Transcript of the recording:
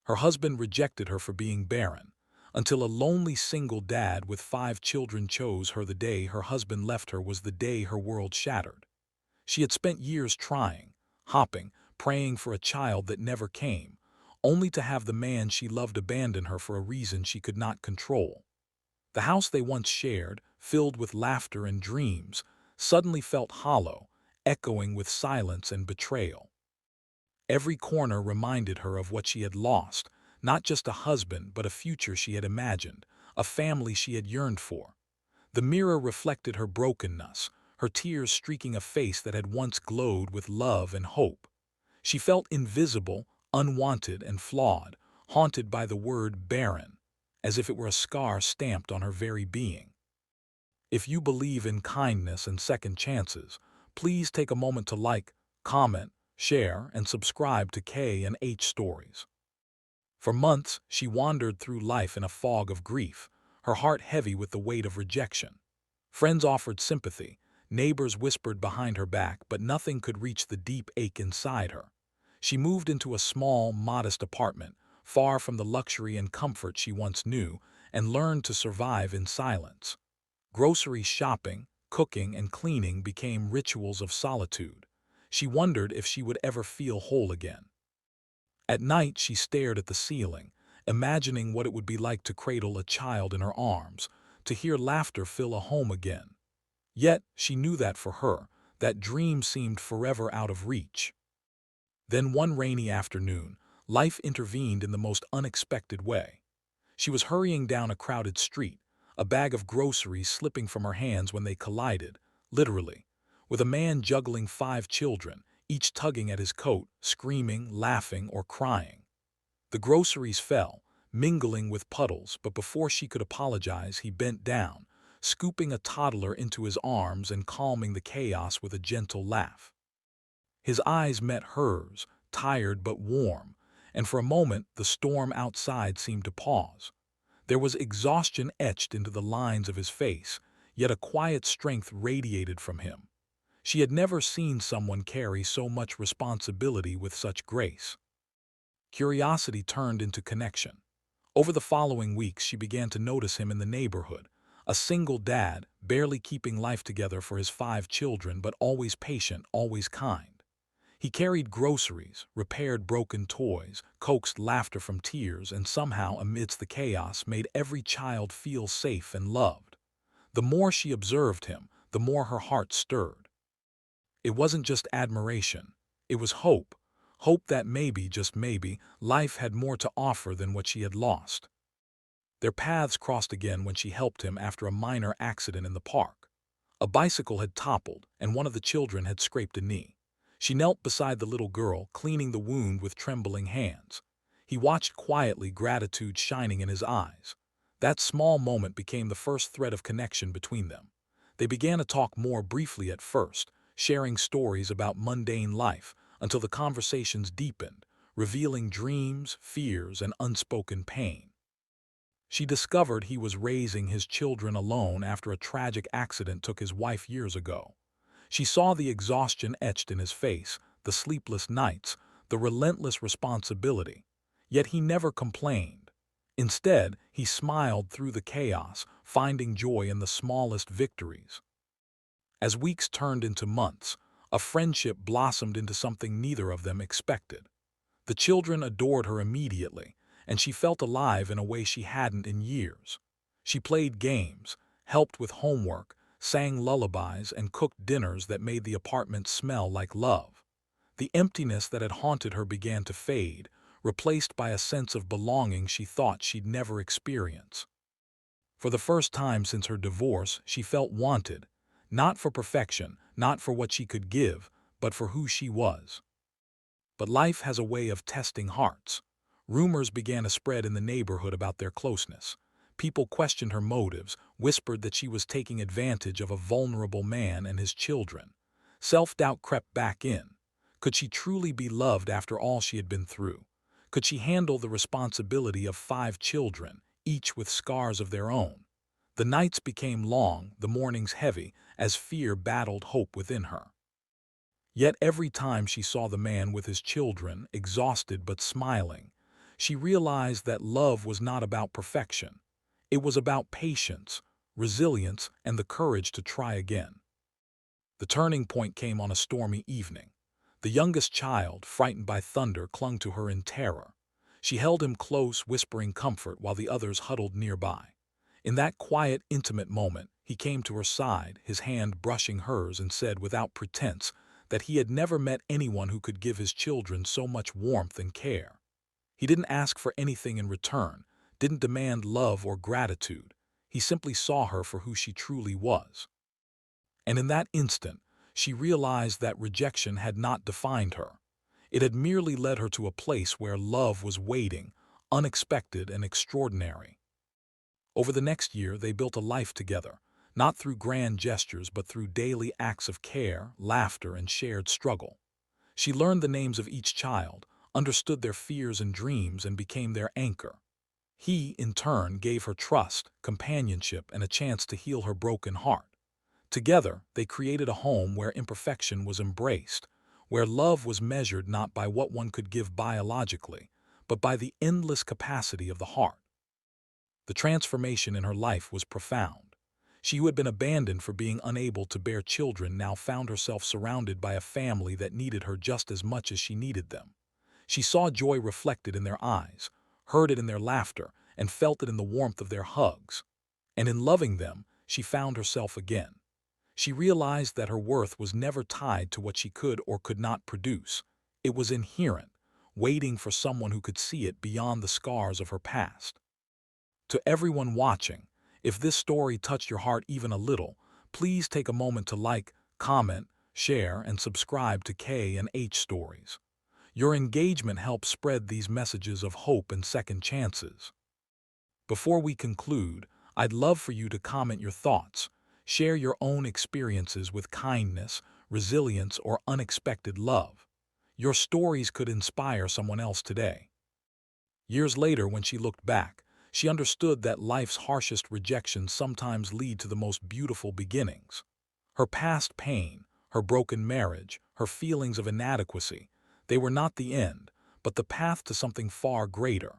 Her husband rejected her for being barren, until a lonely single dad with 5 children chose her. The day her husband left her was the day her world shattered. She had spent years trying, hopping, praying for a child that never came, only to have the man she loved abandon her for a reason she could not control. The house they once shared, filled with laughter and dreams, suddenly felt hollow, echoing with silence and betrayal. Every corner reminded her of what she had lost, not just a husband but a future she had imagined, a family she had yearned for. The mirror reflected her brokenness, her tears streaking a face that had once glowed with love and hope. She felt invisible, unwanted, and flawed, haunted by the word barren, as if it were a scar stamped on her very being. If you believe in kindness and second chances, please take a moment to like, comment, share, and subscribe to K and H Stories. For months, she wandered through life in a fog of grief, her heart heavy with the weight of rejection. Friends offered sympathy, neighbors whispered behind her back, but nothing could reach the deep ache inside her. She moved into a small, modest apartment, far from the luxury and comfort she once knew, and learned to survive in silence. Grocery shopping, cooking, and cleaning became rituals of solitude. She wondered if she would ever feel whole again. At night, she stared at the ceiling, imagining what it would be like to cradle a child in her arms, to hear laughter fill a home again. Yet, she knew that for her, that dream seemed forever out of reach. Then one rainy afternoon, life intervened in the most unexpected way. She was hurrying down a crowded street, a bag of groceries slipping from her hands when they collided, literally, with a man juggling 5 children, each tugging at his coat, screaming, laughing, or crying. The groceries fell, mingling with puddles, but before she could apologize, he bent down, scooping a toddler into his arms and calming the chaos with a gentle laugh. His eyes met hers, tired but warm, and for a moment the storm outside seemed to pause. There was exhaustion etched into the lines of his face, yet a quiet strength radiated from him. She had never seen someone carry so much responsibility with such grace. Curiosity turned into connection. Over the following weeks, she began to notice him in the neighborhood, a single dad, barely keeping life together for his 5 children, but always patient, always kind. He carried groceries, repaired broken toys, coaxed laughter from tears, and somehow, amidst the chaos, made every child feel safe and loved. The more she observed him, the more her heart stirred. It wasn't just admiration, it was hope. Hope that maybe, just maybe, life had more to offer than what she had lost. Their paths crossed again when she helped him after a minor accident in the park. A bicycle had toppled, and one of the children had scraped a knee. She knelt beside the little girl, cleaning the wound with trembling hands. He watched quietly, gratitude shining in his eyes. That small moment became the first thread of connection between them. They began to talk more briefly at first, sharing stories about mundane life, until the conversations deepened, revealing dreams, fears, and unspoken pain. She discovered he was raising his children alone after a tragic accident took his wife years ago. She saw the exhaustion etched in his face, the sleepless nights, the relentless responsibility. Yet he never complained. Instead, he smiled through the chaos, finding joy in the smallest victories. As weeks turned into months, a friendship blossomed into something neither of them expected. The children adored her immediately, and she felt alive in a way she hadn't in years. She played games, helped with homework, sang lullabies, and cooked dinners that made the apartment smell like love. The emptiness that had haunted her began to fade, replaced by a sense of belonging she thought she'd never experience. For the first time since her divorce, she felt wanted, not for perfection, not for what she could give, but for who she was. But life has a way of testing hearts. Rumors began to spread in the neighborhood about their closeness. People questioned her motives, whispered that she was taking advantage of a vulnerable man and his children. Self-doubt crept back in. Could she truly be loved after all she had been through? Could she handle the responsibility of 5 children, each with scars of their own? The nights became long, the mornings heavy, as fear battled hope within her. Yet every time she saw the man with his children, exhausted but smiling, She realized that love was not about perfection. It was about patience, resilience, and the courage to try again. The turning point came on a stormy evening. The youngest child, frightened by thunder, clung to her in terror. She held him close, whispering comfort while the others huddled nearby. In that quiet, intimate moment, he came to her side, his hand brushing hers, and said without pretense that he had never met anyone who could give his children so much warmth and care. He didn't ask for anything in return, didn't demand love or gratitude. He simply saw her for who she truly was. And in that instant, she realized that rejection had not defined her. It had merely led her to a place where love was waiting, unexpected and extraordinary. Over the next year, they built a life together, not through grand gestures but through daily acts of care, laughter, and shared struggle. She learned the names of each child, understood their fears and dreams, and became their anchor. He, in turn, gave her trust, companionship, and a chance to heal her broken heart. Together, they created a home where imperfection was embraced, where love was measured not by what one could give biologically, but by the endless capacity of the heart. The transformation in her life was profound. She who had been abandoned for being unable to bear children now found herself surrounded by a family that needed her just as much as she needed them. She saw joy reflected in their eyes, heard it in their laughter, and felt it in the warmth of their hugs. And in loving them, she found herself again. She realized that her worth was never tied to what she could or could not produce. It was inherent, waiting for someone who could see it beyond the scars of her past. To everyone watching, if this story touched your heart even a little, please take a moment to like, comment, share, and subscribe to K and H Stories. Your engagement helps spread these messages of hope and second chances. Before we conclude, I'd love for you to comment your thoughts. Share your own experiences with kindness, resilience, or unexpected love. Your stories could inspire someone else today. Years later, when she looked back, she understood that life's harshest rejections sometimes lead to the most beautiful beginnings. Her past pain, her broken marriage, her feelings of inadequacy, they were not the end, but the path to something far greater.